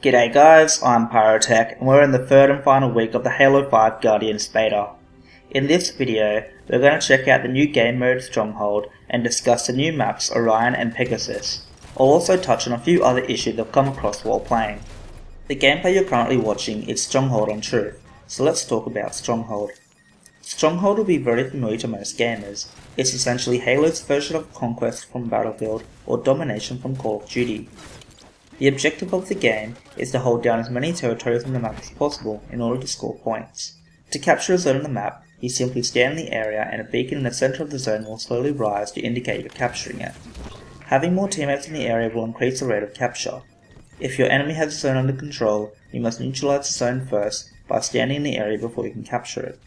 G'day guys, I'm Pyrotech and we're in the third and final week of the Halo 5 Guardians beta. In this video, we're going to check out the new game mode Stronghold and discuss the new maps Orion and Pegasus. I'll also touch on a few other issues I've come across while playing. The gameplay you're currently watching is Stronghold on Truth, so let's talk about Stronghold. Stronghold will be very familiar to most gamers. It's essentially Halo's version of Conquest from Battlefield or Domination from Call of Duty. The objective of the game is to hold down as many territories on the map as possible in order to score points. To capture a zone on the map, you simply stand in the area and a beacon in the center of the zone will slowly rise to indicate you're capturing it. Having more teammates in the area will increase the rate of capture. If your enemy has a zone under control, you must neutralize the zone first by standing in the area before you can capture it.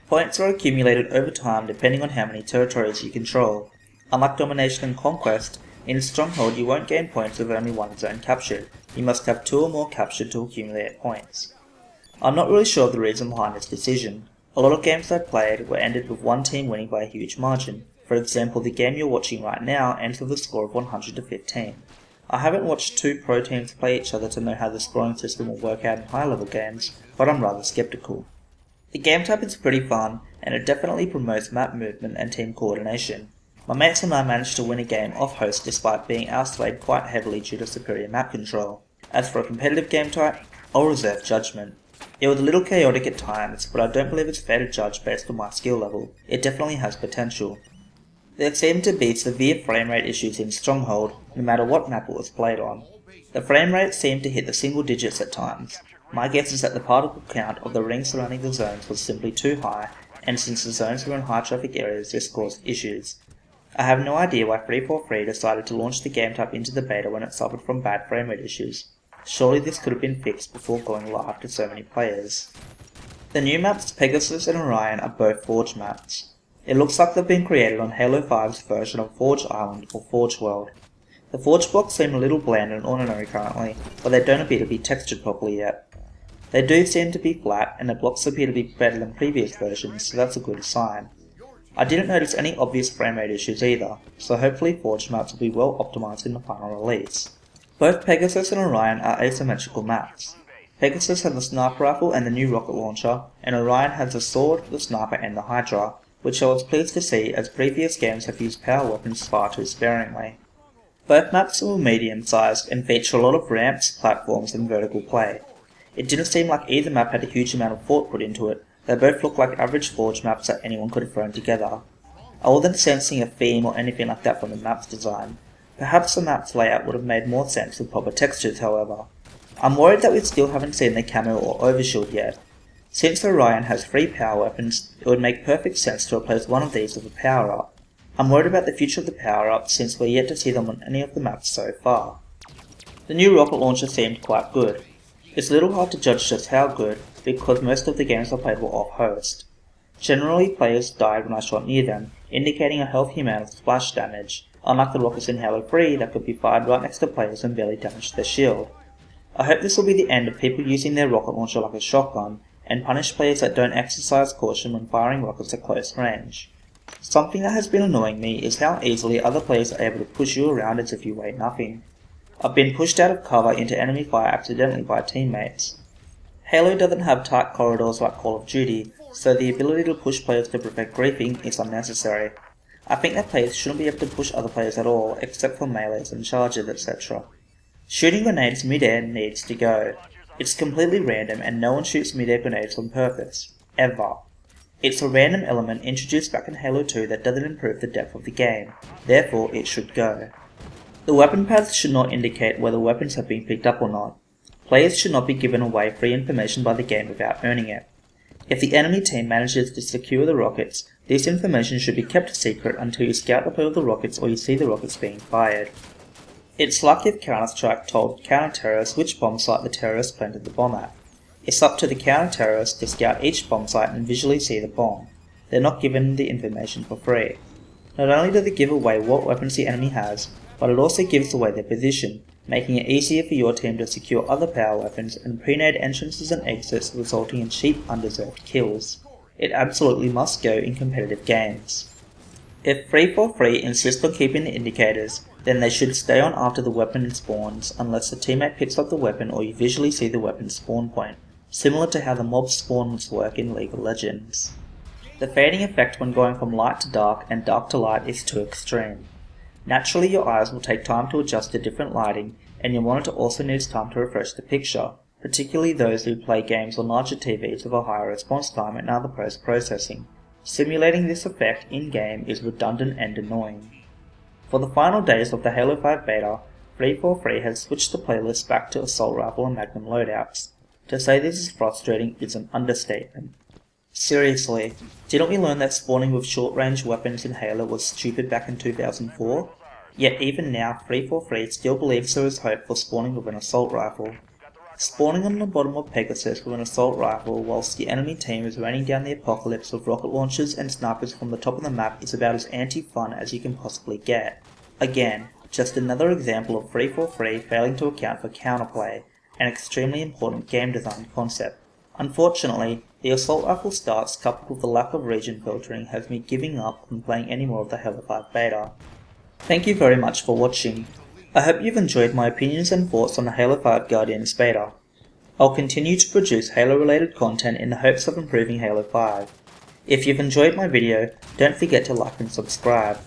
Points are accumulated over time depending on how many territories you control. Unlike Domination and Conquest, in Stronghold you won't gain points with only one zone captured. You must have 2 or more captured to accumulate points. I'm not really sure of the reason behind this decision. A lot of games I played were ended with one team winning by a huge margin. For example, the game you're watching right now ends with a score of 100 to 15. I haven't watched 2 pro teams play each other to know how the scoring system will work out in high level games, but I'm rather skeptical. The game type is pretty fun, and it definitely promotes map movement and team coordination. My mates and I managed to win a game off host despite being outplayed quite heavily due to superior map control. As for a competitive game type, I'll reserve judgment. It was a little chaotic at times, but I don't believe it's fair to judge based on my skill level. It definitely has potential. There seem to be severe frame rate issues in Stronghold, no matter what map it was played on. The frame rate seemed to hit the single digits at times. My guess is that the particle count of the rings surrounding the zones was simply too high, and since the zones were in high traffic areas this caused issues. I have no idea why 343 decided to launch the game type into the beta when it suffered from bad frame rate issues. Surely this could have been fixed before going live to so many players. The new maps Pegasus and Orion are both Forge maps. It looks like they've been created on Halo 5's version of Forge Island or Forge World. The Forge blocks seem a little bland and ordinary currently, but they don't appear to be textured properly yet. They do seem to be flat, and the blocks appear to be better than previous versions, so that's a good sign. I didn't notice any obvious frame rate issues either, so hopefully Forge maps will be well optimized in the final release. Both Pegasus and Orion are asymmetrical maps. Pegasus has the sniper rifle and the new rocket launcher, and Orion has the sword, the sniper and the Hydra, which I was pleased to see as previous games have used power weapons far too sparingly. Both maps were medium sized and feature a lot of ramps, platforms and vertical play. It didn't seem like either map had a huge amount of thought put into it. They both look like average Forge maps that anyone could have thrown together. I wasn't sensing a theme or anything like that from the map's design. Perhaps the map's layout would have made more sense with proper textures however. I'm worried that we still haven't seen the camo or overshield yet. Since Orion has 3 power weapons, it would make perfect sense to replace one of these with a power up. I'm worried about the future of the power ups since we're yet to see them on any of the maps so far. The new rocket launcher seemed quite good. It's a little hard to judge just how good, because most of the games I played were off-host. Generally players died when I shot near them, indicating a healthy amount of splash damage, unlike the rockets in Halo 3 that could be fired right next to players and barely damage their shield. I hope this will be the end of people using their rocket launcher like a shotgun, and punish players that don't exercise caution when firing rockets at close range. Something that has been annoying me is how easily other players are able to push you around as if you weigh nothing. I've been pushed out of cover into enemy fire accidentally by teammates. Halo doesn't have tight corridors like Call of Duty, so the ability to push players to prevent griefing is unnecessary. I think that players shouldn't be able to push other players at all, except for melees and charges, etc. Shooting grenades mid-air needs to go. It's completely random and no one shoots mid-air grenades on purpose. Ever. It's a random element introduced back in Halo 2 that doesn't improve the depth of the game, therefore it should go. The weapon paths should not indicate whether weapons have been picked up or not. Players should not be given away free information by the game without earning it. If the enemy team manages to secure the rockets, this information should be kept secret until you scout the path of the rockets or you see the rockets being fired. It's like if Counter-Strike told counter-terrorists which bomb site the terrorists planted the bomb at. It's up to the counter-terrorists to scout each bomb site and visually see the bomb. They're not given the information for free. Not only do they give away what weapons the enemy has, but it also gives away their position, making it easier for your team to secure other power weapons and pre-nade entrances and exits, resulting in cheap, undeserved kills. It absolutely must go in competitive games. If 343 insists on keeping the indicators, then they should stay on after the weapon spawns unless the teammate picks up the weapon or you visually see the weapon's spawn point, similar to how the mob spawns work in League of Legends. The fading effect when going from light to dark and dark to light is too extreme. Naturally, your eyes will take time to adjust to different lighting, and your monitor also needs time to refresh the picture, particularly those who play games on larger TVs with a higher response time and other post-processing. Simulating this effect in-game is redundant and annoying. For the final days of the Halo 5 beta, 343 has switched the playlist back to Assault Rifle and Magnum loadouts. To say this is frustrating is an understatement. Seriously, didn't we learn that spawning with short-range weapons in Halo was stupid back in 2004? Yet even now, 343 still believes there is hope for spawning with an assault rifle. Spawning on the bottom of Pegasus with an assault rifle whilst the enemy team is raining down the apocalypse with rocket launchers and snipers from the top of the map is about as anti-fun as you can possibly get. Again, just another example of 343 failing to account for counterplay, an extremely important game design concept. Unfortunately, the assault rifle starts coupled with the lack of region filtering has me giving up on playing any more of the Halo 5 beta. Thank you very much for watching. I hope you've enjoyed my opinions and thoughts on the Halo 5 Guardians beta. I'll continue to produce Halo related content in the hopes of improving Halo 5. If you've enjoyed my video, don't forget to like and subscribe.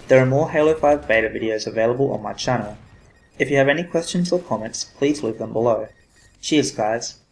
There are more Halo 5 beta videos available on my channel. If you have any questions or comments, please leave them below. Cheers guys.